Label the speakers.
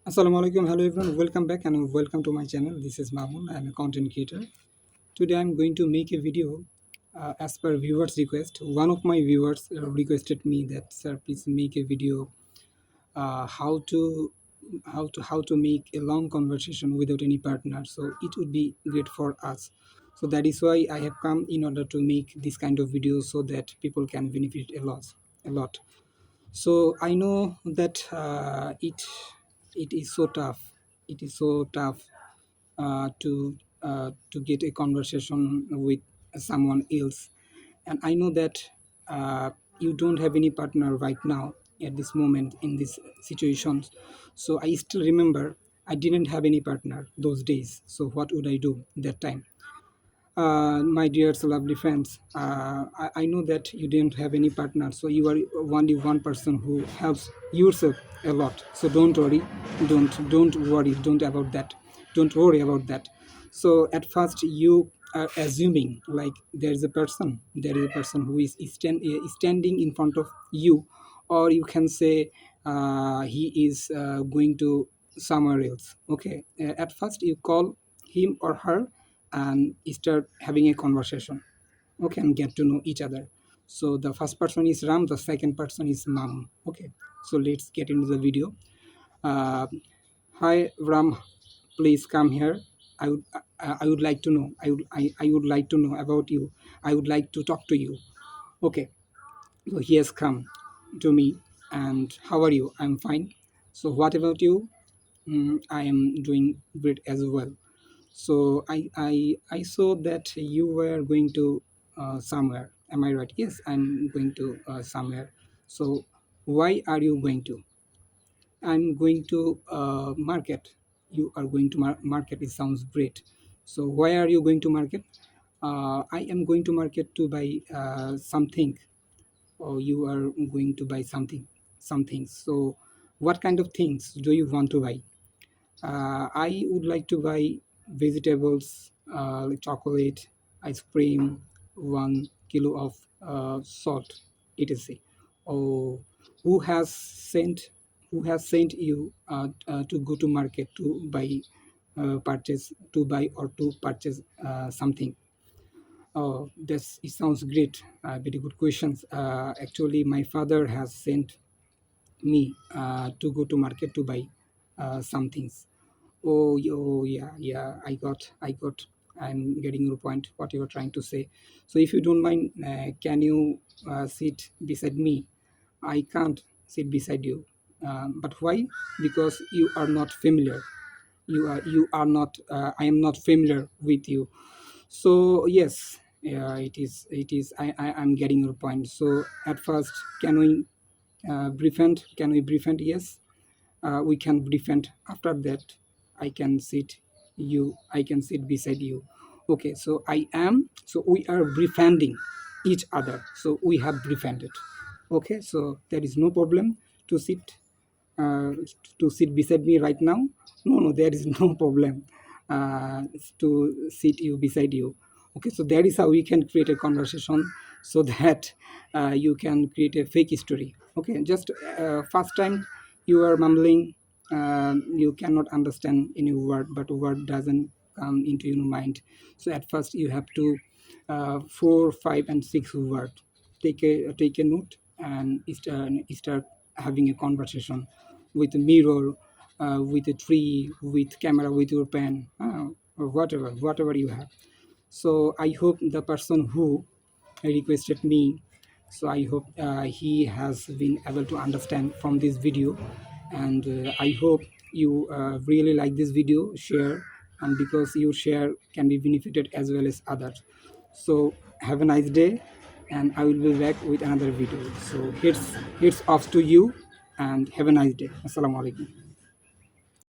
Speaker 1: Assalamualaikum, hello everyone, welcome back and welcome to my channel. This is Mamun. I am a content creator. Today I'm going to make a video as per viewers request. One of my viewers requested me that, sir, please make a video how to make a long conversation without any partner, so it would be great for us. So that is why I have come in order to make this kind of videos so that people can benefit a lot. So I know that it is so tough. It is so tough to get a conversation with someone else, and I know that you don't have any partner right now at this moment in this situations. So I still remember I didn't have any partner those days. So what would I do that time? My dear lovely friends, I know that you didn't have any partner, so you are only one person who helps yourself a lot. So don't worry, don't worry about that. So at first you are assuming like there is a person who is standing in front of you, or you can say he is going to somewhere else. Okay, at first you call him or her and start having a conversation, okay, and get to know each other. So the first person is Ram, the second person is Mam. Okay, so let's get into the video. uh, Hi Ram, please come here. I would like to know, I would like to know about you. I would like to talk to you. Okay, so he has come to me. And how are you? I'm fine. So what about you? I am doing great as well. So I saw that you were going to somewhere. Am I right? Yes, I'm going to somewhere. So why are you going to? I'm going to market. You are going to market. It sounds great. So why are you going to market? I am going to market to buy something. Or you are going to buy some things. So what kind of things do you want to buy? I would like to buy vegetables, like chocolate, ice cream, 1 kilo of salt, etc. Or who has sent who has sent you to go to market to buy or to purchase something? Oh, this it sounds great. Very good questions. Actually, my father has sent me to go to market to buy some things. Oh, yeah, yeah. I got. I'm getting your point. What you are trying to say. So, if you don't mind, can you sit beside me? I can't sit beside you. But why? Because you are not familiar. You are not. I am not familiar with you. So yes, yeah, it is. I'm getting your point. So at first, can we befriend? Can we befriend? Yes, we can befriend. After that, I can sit beside you. Okay, so we are befriending each other, so we have befriended. Okay, so there is no problem to uh, sit beside me right now. No, there is no problem uh, to sit you beside you. Okay, so that is how we can create a conversation, so that you can create a fake story. Okay, just first time you are mumbling, you cannot understand any word, but word doesn't come into your mind. So at first you have to 4, 5, and 6 word. Take a note and start having a conversation with a mirror, with a tree, with camera, with your pen, or whatever you have. So I hope the person who requested me, so I hope he has been able to understand from this video. And I hope you really like this video. Share, and because your share can be benefited as well as others. So have a nice day, and I will be back with another video. So it's off to you, and have a nice day. Assalamu alaikum.